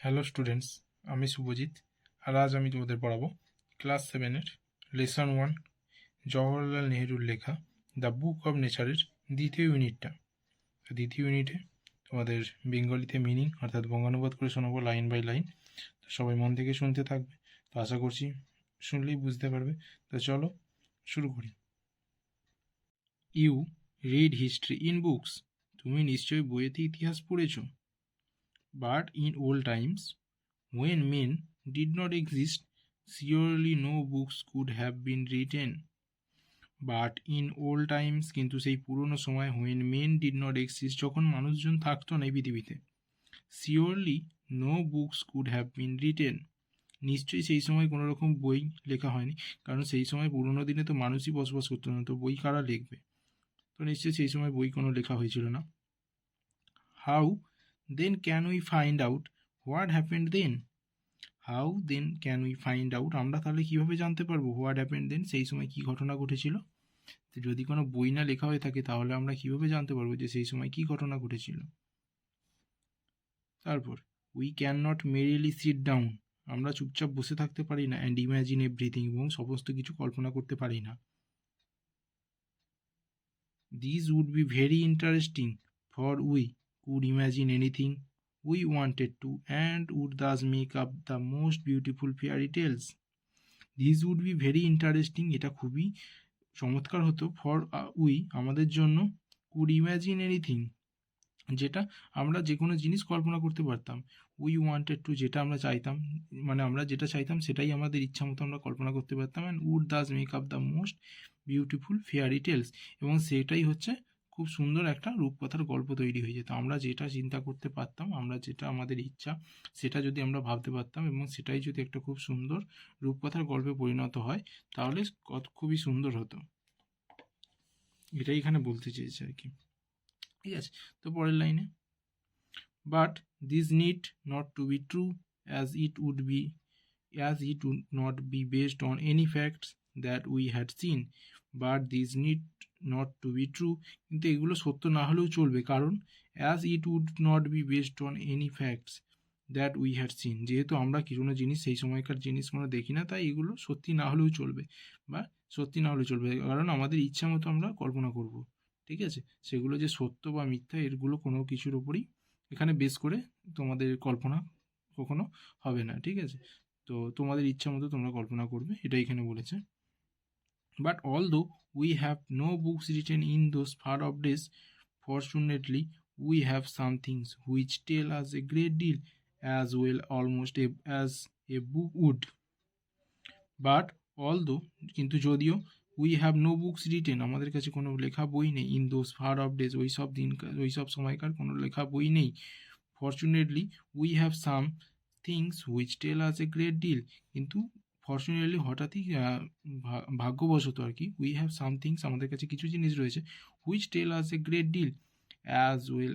Hello students, আমি শুভজিৎ। আর আজ আমি তোমাদের পড়াবো ক্লাস 7-এর লেসন 1 জওহরলাল নেহরুর লেখা দ্য বুক অব নেচারের দ্বিতীয় ইউনিটটা। দ্বিতীয় ইউনিটে তোমাদের বেঙ্গলিতে মিনিং অর্থাৎ বঙ্গানুবাদ করে শোনাবো লাইন বাই লাইন। তো সবাই মন থেকে শুনতে থাকবে, তো আশা করছি শুনলেই বুঝতে পারবে। তো চলো শুরু করি। You read history in books, তুমি নিশ্চয়ই বইয়েতে ইতিহাস পড়েছো। But in old times when men did not exist, surely no books could have been written. But in old times, কিন্তু সেই পুরনো সময় when men did not exist, যখন মানুষজন থাকতো না এই পৃথিবীতে, surely no books could have been written. নিশ্চয়ই সেই সময় কোনো রকম বই লেখা হয়নি, কারণ সেই সময় পুরোনো দিনে তো মানুষই বসবাস করতো না, তো বই কারা লিখবে? তো নিশ্চয়ই সেই সময় বই কোনো লেখা হয়েছিল না। How then can we find out what happened then? How then can we find out, আমরা তাহলে কীভাবে জানতে পারবো হোয়াট হ্যাপেন্ড দেন, সেই সময় কী ঘটনা ঘটেছিল? তো যদি কোনো বই না লেখা হয়ে থাকে তাহলে আমরা কীভাবে জানতে পারবো যে সেই সময় কী ঘটনা ঘটেছিল? তারপর we can not merely sit down, আমরা চুপচাপ বসে থাকতে পারি না, অ্যান্ড ইম্যাজিন এভরিথিং, এবং সমস্ত কিছু কল্পনা করতে পারি না। This would be very interesting for we could imagine anything we wanted to, and would thus make up the most beautiful fairy tales. These would be very interesting, এটা খুবই চমৎকার হতো, ফর উই আমাদের জন্য, কুড ইম্যাজিন এনিথিং যেটা আমরা যে কোনো জিনিস কল্পনা করতে পারতাম, উই ওয়ান্টেড টু যেটা আমরা চাইতাম, মানে আমরা যেটা চাইতাম সেটাই আমাদের ইচ্ছা মতো আমরা কল্পনা করতে পারতাম, and would thus make up the most beautiful fairy tales, এবং সেটাই হচ্ছে খুব সুন্দর একটা রূপকথার গল্প তৈরি হয়ে যেত। আমরা যেটা চিন্তা করতে পারতাম, আমরা যেটা আমাদের ইচ্ছা সেটা যদি আমরা ভাবতে পারতাম, এবং সেটাই যদি একটা খুব সুন্দর রূপকথার গল্পে পরিণত হয় তাহলে খুবই সুন্দর হতো, এটাই এখানে বলতে চেয়েছে আর কি। ঠিক আছে, তো পরের লাইনে, but this need not to be true as it would not be based on any facts that we had seen. But this need not to be true, কিন্তু এগুলো সত্য না হলেও চলবে, কারণ as it would not be based on any facts that we had seen, যেহেতু আমরা কোনো জিনিস সেই সময়কার জিনিস কোনো দেখি না, তাই এগুলো সত্যি না হলেও চলবে, বা সত্যি না হলেও চলবে, কারণ আমাদের ইচ্ছা মতো আমরা কল্পনা করব। ঠিক আছে, সেগুলো যে সত্য বা মিথ্যা এগুলো কোনো কিছুর ওপরই এখানে বেস করে তোমাদের কল্পনা কখনো হবে না। ঠিক আছে, তো তোমাদের ইচ্ছা মতো তোমরা কল্পনা করবে, এটা এখানে বলেছে। But although we have no books written in those far off days, fortunately we have some things which tell us a great deal as well almost as a book would. But although কিন্তু যদিও, we have no books written আমাদের কাছে কোনো লেখা বই নেই, in those far off days ওই সব সময়কার কোনো লেখা বই নেই, fortunately we have some things which tell us a great deal, কিন্তু ফর্চুনেটলি হঠাৎই ভাগ্যবশত আর কি, উই হ্যাভ সাম থিংস আমাদের কাছে কিছু জিনিস রয়েছে, which tell us a great deal as well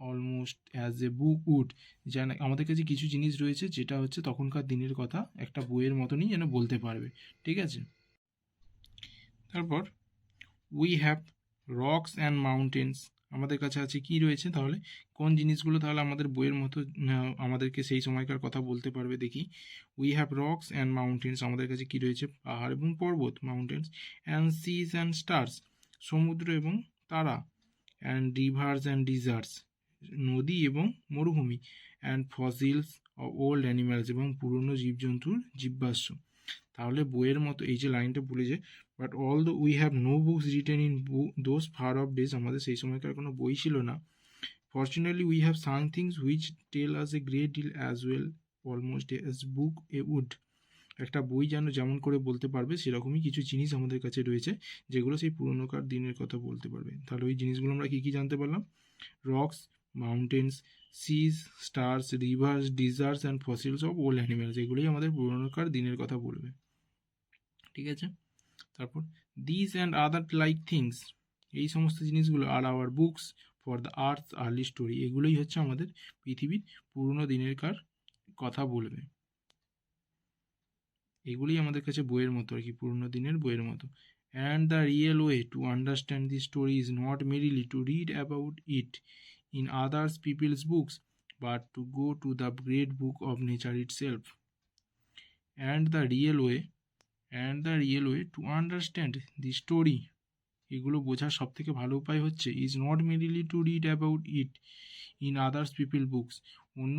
almost as a book would, যেন আমাদের কাছে কিছু জিনিস রয়েছে যেটা হচ্ছে তখনকার দিনের কথা একটা বইয়ের মতনই যেন বলতে পারবে। ঠিক আছে, তারপর we have rocks and mountains, আমাদের কাছে আছে কি রয়েছে তাহলে, কোন জিনিসগুলো তাহলে আমাদের বইয়ের মতো আমাদেরকে সেই সময়কার কথা বলতে পারবে দেখি। We have rocks and mountains, আমাদের কাছে কি রয়েছে, পাহাড় এবং পর্বত, mountains, and seas and stars, সমুদ্র এবং তারা, অ্যান্ড রিভার্স অ্যান্ড ডিজার্টস, নদী এবং মরুভূমি, and fossils of old animals, এবং পুরনো জীবজন্তুর জীবাশ্ম। তাহলে বইয়ের মতো এই যে লাইনটা বলেছে, but although we have no books written in those far off days, আমাদের সেই সময়কার কোনো বই ছিল না, fortunately we have some things which tell us a great deal as well almost as book a would, একটা বই যেমন করে বলতে পারবে সেরকমই কিছু জিনিস আমাদের কাছে রয়েছে যেগুলো সেই পুরনোকার দিনের কথা বলতে পারবে। তাহলে ওই জিনিসগুলো আমরা কী কী জানতে পারলাম, rocks, mountains, seas, stars, rivers, deserts and fossils of old animals, এগুলোই আমাদের পুরনোকার দিনের কথা বলবে। ঠিক আছে, তারপর this and other like things, এই সমস্ত জিনিসগুলো আর our books for the earth early story, এগুলোই হচ্ছে আমাদের পৃথিবীর পুরনো দিনেরকার কথা বলবে, এগুলোই আমাদের কাছে বইয়ের মতো আর কি, পুরনো দিনের বইয়ের মতো। And the real way to understand the story is not merely to read about it in others people's books, but to go to the great book of nature itself. And the real way to understand the story, এগুলো বোঝার সব থেকে ভালো উপায় হচ্ছে, is not merely to read about it in others people books. অন্য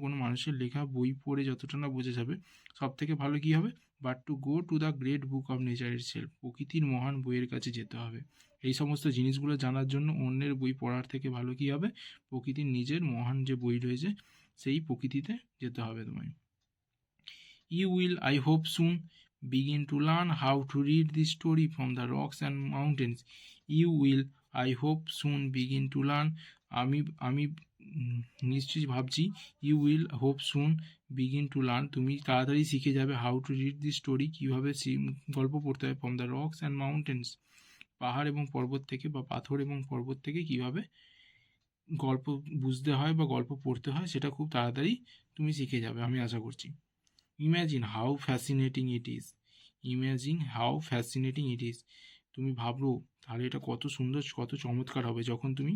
কোনো মানুষের লেখা বই পড়ে যতটা না বোঝা যাবে, সব থেকে ভালো কী হবে, but to go to the great book of nature itself, প্রকৃতির মহান বইয়ের কাছে যেতে হবে। এই সমস্ত জিনিসগুলো জানার জন্য অন্যের বই পড়ার থেকে ভালো কী হবে, প্রকৃতির নিজের মহান যে বই রয়েছে সেই প্রকৃতিতে যেতে হবে তোমায়। You will, I hope, soon begin to learn how to read this story from the rocks and mountains. You will, I hope, soon begin to learn. আমি নিশ্চয়ই ভাবছি, you will hope soon begin to learn, তুমি তাড়াতাড়ি শিখে যাবে, how to read this story, কীভাবে গল্প পড়তে হয়, from the rocks and mountains, পাহাড় এবং পর্বত থেকে বা পাথর এবং পর্বত থেকে কীভাবে গল্প বুঝতে হয় বা গল্প পড়তে হয়, সেটা খুব তাড়াতাড়ি তুমি শিখে যাবে, আমি আশা করছি। Imagine how fascinating it is, তুমি ভাবো তাহলে এটা কত সুন্দর, কত চমৎকার হবে যখন তুমি,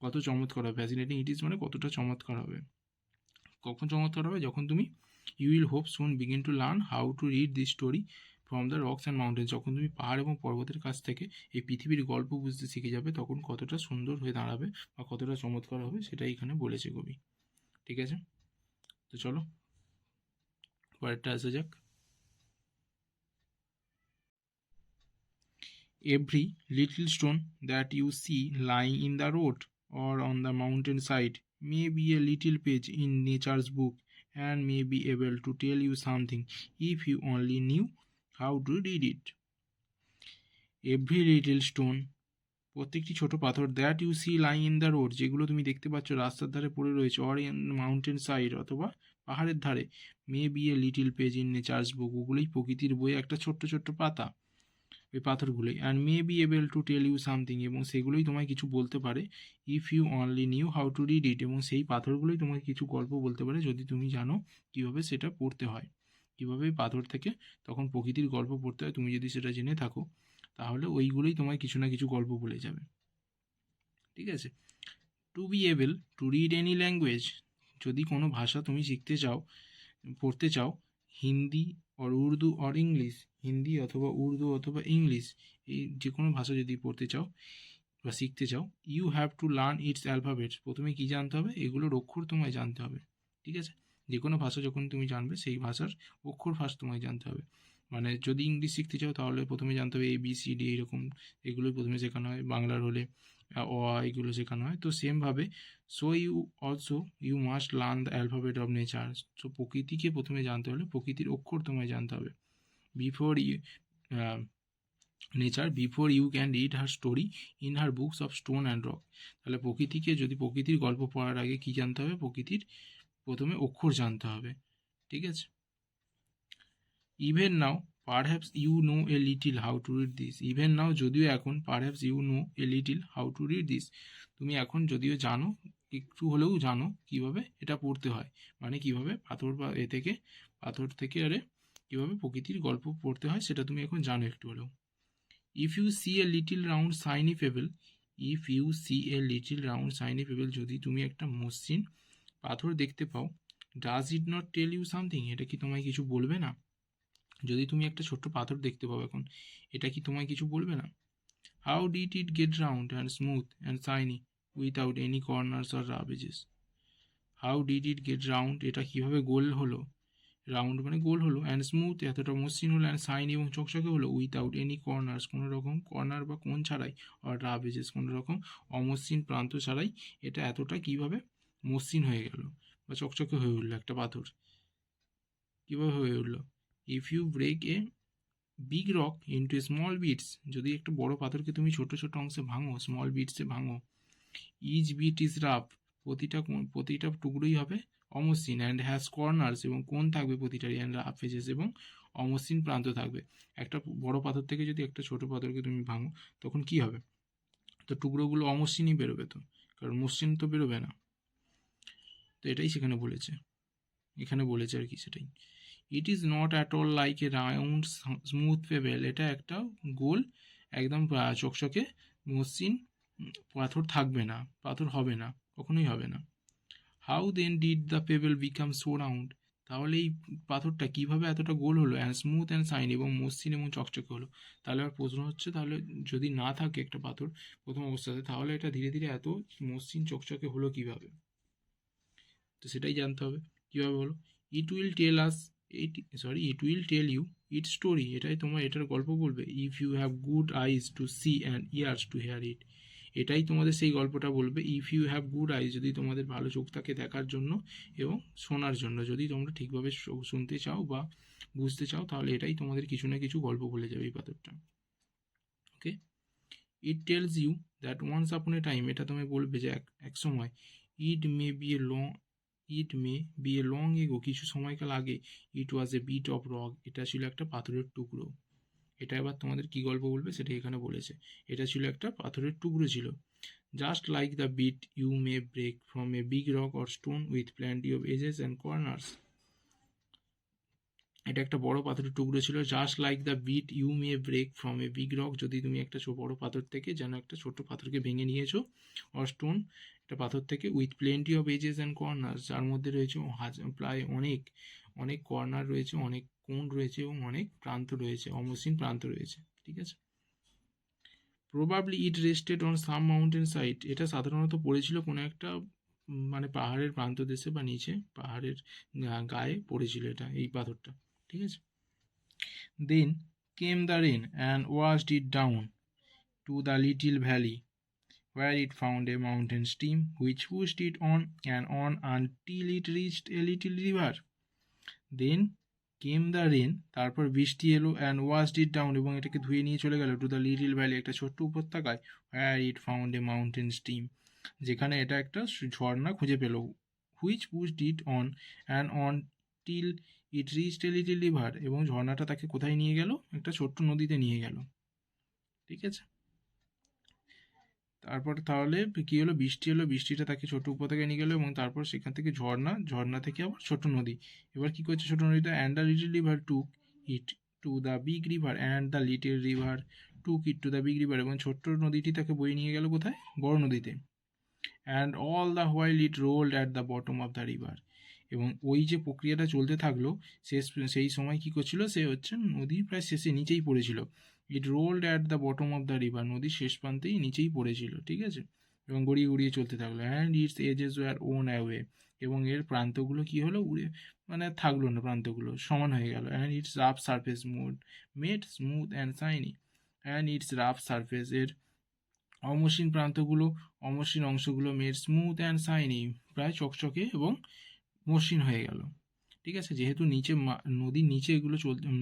কত চমৎকার হবে, ফ্যাসিনেটিং ইট ইজ মানে কতটা চমৎকার হবে, কখন চমৎকার হবে, যখন তুমি you will hope soon begin to learn how to read this story from the rocks and mountains, যখন তুমি পাহাড় এবং পর্বতের কাছ থেকে এই পৃথিবীর গল্প বুঝতে শিখে যাবে, তখন কতটা সুন্দর হয়ে দাঁড়াবে বা কতটা চমৎকার হবে, সেটাই এখানে বলেছে কবি। ঠিক আছে, তো চলো পরেরটা আসা যাক। Every little stone that you see lying in the road or on the mountain side may be a little page in nature's book and may be able to tell you something if you only knew how to read it. Every little stone, প্রত্যেকটি ছোট পাথর, that you see lying in the road, যেগুলো তুমি দেখতে পাচ্ছ রাস্তার ধারে পড়ে রয়েছে, অর ইন মাউন্টেন সাইড, অথবা পাহাড়ের ধারে, may be a little page in nature's book, ওগুলোই প্রকৃতির বইয়ে একটা ছোট্ট ছোট্ট পাতা, ওই পাথরগুলোই, and may be able to tell you something, এবং সেগুলোই তোমায় কিছু বলতে পারে, if you only knew how to read it, এবং সেই পাথরগুলোই তোমাকে কিছু গল্প বলতে পারে যদি তুমি জানো কীভাবে সেটা পড়তে হয়, কীভাবে পাথর থেকে তখন প্রকৃতির গল্প পড়তে হয়, তুমি যদি সেটা জেনে থাকো তাহলে ওইগুলোই তোমায় কিছু না কিছু গল্প বলে যাবে। ঠিক আছে, to be able to read any language, যদি কোনো ভাষা তুমি শিখতে চাও, পড়তে চাও, Hindi or Urdu or English, Hindi অথবা উর্দু অথবা ইংলিশ, এই যে কোনো ভাষা যদি পড়তে চাও বা শিখতে চাও, you have to learn its alphabets, প্রথমে কী জানতে হবে, এগুলোর অক্ষর তোমায় জানতে হবে। ঠিক আছে, যে কোনো ভাষা যখন তুমি জানবে সেই ভাষার অক্ষর ফার্স্ট তোমায় জানতে হবে, মানে যদি ইংলিশ শিখতে চাও তাহলে প্রথমে জানতে হবে ABCD, এরকম এগুলোই প্রথমে শেখানো হয়, বাংলার হলে অ এগুলো শেখানো হয়, তো সেমভাবে you must learn the alphabet of nature, so প্রকৃতিকে প্রথমে জানতে হলে প্রকৃতির অক্ষর তোমায় জানতে হবে, before you can read her story in her books of stone and rock, তাহলে প্রকৃতিকে, যদি প্রকৃতির গল্প পড়ার আগে কী জানতে হবে, প্রকৃতির প্রথমে অক্ষর জানতে হবে। ঠিক আছে, even now perhaps you know a little how to read this, even now যদিও এখন, perhaps you know a little how to read this, তুমি এখন যদিও জানো, একটু হলেও জানো কীভাবে এটা পড়তে হয়, মানে কীভাবে পাথর বা পাথর থেকে কীভাবে প্রকৃতির গল্প পড়তে হয় সেটা তুমি এখন জানো একটু হলেও। If you see a little round shiny pebble, যদি তুমি একটা মসৃণ পাথর দেখতে পাও, does it not tell you something, এটা কি তোমায় কিছু বলবে না, যদি তুমি একটা ছোট্ট পাথর দেখতে পাও এখন, এটা কি তোমায় কিছু বলবে না? How did it get round and smooth and shiny without any corners or rough edges, how did it get round, এটা কীভাবে গোল হলো, রাউন্ড মানে গোল হলো, অ্যান্ড স্মুথ এতটা মসৃণ হলো, অ্যান্ড শাইনি এবং চকচকে হলো, উইথাউট এনি কর্নার্স কোনো রকম কর্নার বা কোণ ছাড়াই, আর রাফ এজেস কোনো রকম অমসৃণ প্রান্ত ছাড়াই, এটা এতটা কীভাবে মসৃণ হয়ে গেল বা চকচকে হয়ে উঠলো একটা পাথর, কীভাবে হয়ে উঠলো? If you break a big rock into small bits, যদি একটা বড় পাথরকে তুমি ছোট ছোট অংশে ভাঙো, স্মল বিটসে ভাঙো, ইচ বিট ইজ রাফ, প্রতিটা টুকরোই হবে অমসৃণ, অ্যান্ড হ্যাজ কর্নার্স, এবং কোণ থাকবে প্রতিটারই, অ্যান্ড রাফ এজেস, এবং অমসৃণ প্রান্ত থাকবে। একটা বড় পাথর থেকে যদি একটা ছোট পাথরকে তুমি ভাঙো তখন কি হবে, তো টুকরোগুলো অমসৃণই বেরোবে, তো কারণ মসৃণ তো বেরোবে না, তো এটাই সেখানে বলেছে, এখানে বলেছে আর কি সেটাই। It is not at all like a round smooth payable, এটা একটা গোল একদম চকচকে মসৃণ পাথর থাকবে না, পাথর হবে না, কখনোই হবে না। How then did the pebble become so round? তাহলে এই পাথরটা কিভাবে এতটা গোল হলো, অ্যান্ড স্মুথ অ্যান্ড শাইন, এবং মসৃণ এবং চকচকে হলো? তাহলে আর প্রশ্ন হচ্ছে, তাহলে যদি না থাকে একটা পাথর প্রথম অবস্থাতে, তাহলে এটা ধীরে ধীরে এত মসৃণ চকচকে হলো কিভাবে? তো সেটাই জানতে হবে কীভাবে হলো। It will tell us, it will tell you it story, এটাই তোমার এটার গল্প বলবে। If you have good eyes to see and ears to hear it, এটাই তোমাদের সেই গল্পটা বলবে। If you have good eyes, যদি তোমাদের ভালো চোখ থাকে দেখার জন্য এবং শোনার জন্য, যদি তোমরা ঠিকভাবে শুনতে চাও বা বুঝতে চাও, তাহলে এটাই তোমাদের কিছু না কিছু গল্প বলে যাবে এই পাথরটা। Okay, it tells you that once upon a time, এটা তুমি বলবে যে এক সময়, it may be a long it may be a long ago, কিছু সময়কাল আগে, it was a bit of rock, এটা ছিল একটা পাথরের টুকরো। এটা এবার তোমাদের কি গল্প বলবে সেটা এখানে বলেছে। এটা ছিল একটা পাথরের টুকরো ছিল। Just like the bit you may break from a big rock or stone with plenty of edges and corners, এটা একটা বড় পাথরের টুকরো ছিল। Just like the bit you may break from a big rock, যদি তুমি একটা বড় পাথর থেকে যেন একটা ছোট্ট পাথরকে ভেঙে নিয়েছো, অর স্টোন, একটা পাথর থেকে, with plenty of edges and corners, যার মধ্যে রয়েছে প্রায় অনেক অনেক কর্নার রয়েছে, অনেক কোণ রয়েছে এবং অনেক প্রান্ত রয়েছে, অমসৃণ প্রান্ত রয়েছে। ঠিক আছে। Probably it rested on some mountain side, এটা সাধারণত পড়েছিল কোনো একটা মানে পাহাড়ের প্রান্ত দেশে বা নিচে পাহাড়ের গায়ে পড়েছিল এটা, এই পাথরটা। ঠিক আছে। Then came the rain and washed it down to the little valley where it found a mountain stream which pushed it on and on until it reached a little river. Then came the rain, তারপর বৃষ্টি এলো, and washed it down, এবং এটাকে ধুয়ে নিয়ে চলে গেল, to the little valley, একটা ছোট্ট উপত্যকায়, where it found a mountain stream, যেখানে এটা একটা ঝর্ণা খুঁজে পেল, which pushed it on and on till it reached a little river, এবং ঝর্ণাটা তাকে কোথায় নিয়ে গেল, একটা ছোট্ট নদীতে নিয়ে গেল। ঠিক আছে। তারপর তাহলে কি হলো, বৃষ্টি হলো, বৃষ্টিটা তাকে ছোট উপত্যকায় নিয়ে গেলো, এবং তারপর সেখান থেকে ঝর্ণা থেকে আবার ছোট নদী। এবার কি করছে ছোট নদীটা, and the little river took it to the big river, and the little river took it to the big river, এবং ছোট্ট নদীটি তাকে বয়ে নিয়ে গেল কোথায়, বড় নদীতে। And all the while it rolled at the bottom of the river, এবং ওই যে প্রক্রিয়াটা চলতে থাকলো, সেই সময় কি করছিল, সে হচ্ছে নদীর প্রায় শেষে নিচেই পড়েছিল। It rolled at the bottom of the river, নদীর শেষ প্রান্তেই নিচেই পড়েছিল। ঠিক আছে। এবং গড়িয়ে গড়িয়ে চলতে থাকলো। And its edges were worn away, এবং এর প্রান্তগুলো কি হলো, উড়ে মানে থাকলো না, প্রান্তগুলো সমান হয়ে গেল। And it's rough surface made smooth and shiny, and it's rough surface, এর অমসৃণ প্রান্তগুলো, অমসৃণ অংশগুলো, মেড স্মুথ অ্যান্ড শাইনি, প্রায় চকচকে এবং মসৃণ হয়ে গেল। ঠিক আছে। যেহেতু নিচে নদীর নিচে এগুলো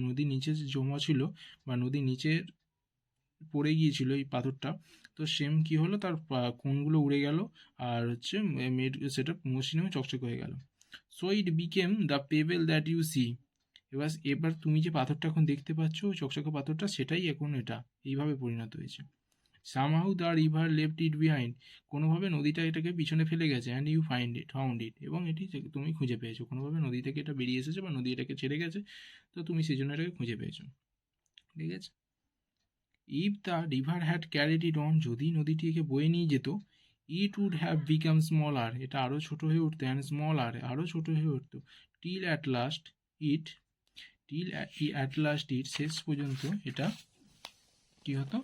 নদীর নিচে জমা ছিল বা নদীর নিচে পড়ে গিয়েছিল এই পাথরটা, তো সেম কি হলো, তার কোণগুলো উড়ে গেল, আর হচ্ছে সেটা মসৃণ এবং চকচকে হয়ে গেল। So it became the pebble that you see, এবার তুমি যে পাথরটা এখন দেখতে পাচ্ছ, চকচকে পাথরটা, সেটাই এখন এটা এইভাবে পরিণত হয়েছে। Somehow the river left it behind, কোনোভাবে নদীটা এটাকে পিছনে ফেলে গেছে, অ্যান্ড ইউ ফাউন্ড ইট, এবং এটি তুমি খুঁজে পেয়েছো, কোনোভাবে নদী থেকে এটা বেরিয়ে এসেছে বা নদী এটাকে ছেড়ে গেছে, তো তুমি সেই জন্য এটাকে খুঁজে পেয়েছো। ঠিক আছে। If the river had carried it on, যদি নদীটি একে বয়ে নিয়ে যেত, it would have become smaller, এটা আরও ছোট হয়ে উঠতো, অ্যান্ড স্মলার, আরও ছোট হয়ে উঠতো, টিল অ্যাট লাস্ট ইট, শেষ পর্যন্ত এটা কি হতো,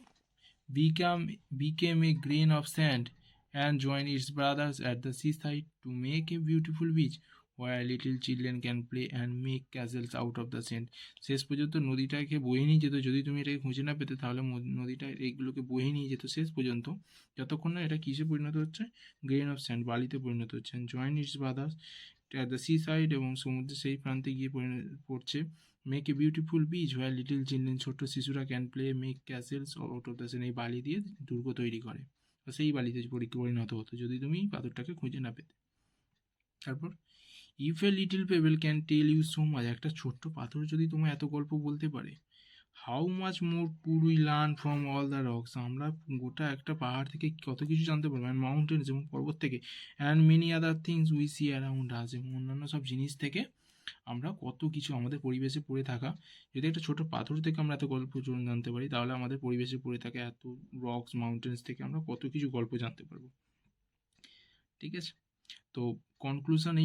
became a grain of sand and joined its brothers at the seaside to make a beautiful beach where little children can play and make castles out of the sand. শেষ পর্যন্ত নদীটাকে বয়ে নিয়ে যেত, যদি তুমি এটাকে খুঁজে না পেতে, তাহলে নদীটা এইগুলোকে বয়ে নিয়ে যেত শেষ পর্যন্ত, যতক্ষণ না এটা কিসে পরিণত হচ্ছে, গ্রেন অফ স্যান্ড, বালিতে পরিণত হচ্ছে। Join it's brothers at the sea side, এবং সমুদ্রের সেই প্রান্তে গিয়ে পড়ছে। Make a beautiful beach where little children, ছোট্ট শিশুরা can play make castles out of the Sen, এই বালি দিয়ে দুর্গ তৈরি করে, বা সেই বালিতে পরিণত হতো যদি তুমি পাথরটাকে খুঁজে না পেতে। তারপর if a little pebble can tell you so much, একটা ছোট্ট পাথর যদি তোমার এত গল্প বলতে পারে, how much more could we learn from all the rocks, আমরা গোটা একটা পাহাড় থেকে কত কিছু জানতে পারবো, অ্যান্ড মাউন্টেন্স, এবং পর্বত থেকে, and many other things we see around us, এবং অন্যান্য সব জিনিস থেকে আমরা কত কিছু আমাদের পরিবেশে পড়ে থাকা, যদি একটা ছোট পাথর থেকে আমরা এত গল্প জানতে পারি, তাহলে আমাদের পরিবেশে পড়ে থাকা এত রকস মাউন্টেন্স থেকে আমরা কত কিছু গল্প জানতে পারবো। ঠিক আছে। তো কনক্লুশন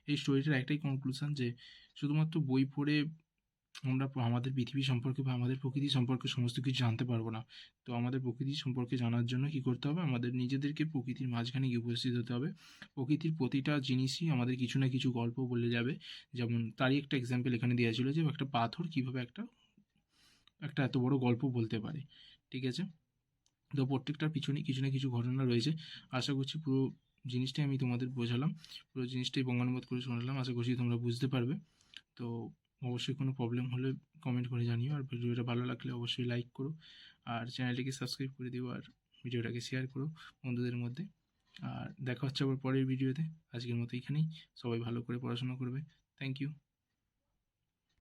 এই স্টোরিটার একটাই কনক্লুশন, যে শুধুমাত্র বই পড়ে আমরা আমাদের পৃথিবী সম্পর্কে বা আমাদের প্রকৃতি সম্পর্কে সমস্ত কিছু জানতে পারবো না। তো আমাদের প্রকৃতি সম্পর্কে জানার জন্য কী করতে হবে, আমাদের নিজেদেরকে প্রকৃতির মাঝখানে গিয়ে উপস্থিত হতে হবে। প্রকৃতির প্রতিটা জিনিসই আমাদের কিছু না কিছু গল্প বলে যাবে। যেমন তারই একটা এক্সাম্পল এখানে দেওয়া ছিল, যে একটা পাথর কীভাবে একটা এত বড় গল্প বলতে পারে। ঠিক আছে, তো প্রত্যেকটার পিছনেই কিছু না কিছু ঘটনা রয়েছে। আশা করছি পুরো জিনিসটাই আমি তোমাদের বোঝালাম, পুরো জিনিসটাই বঙ্গানুবাদ করে শোনালাম। আশা করছি তোমরা বুঝতে পারবে। তো অবশ্যই কোনো প্রবলেম হলে কমেন্ট করে জানিও, আর ভিডিওটা ভালো লাগলে অবশ্যই লাইক করো, আর চ্যানেলটিকে সাবস্ক্রাইব করে দিও, আর ভিডিওটাকে শেয়ার করো বন্ধুদের মধ্যে। আর দেখা হচ্ছে আবার পরের ভিডিওতে। আজকের মতো এখানেই। সবাই ভালো করে পড়াশোনা করবে। Thank you.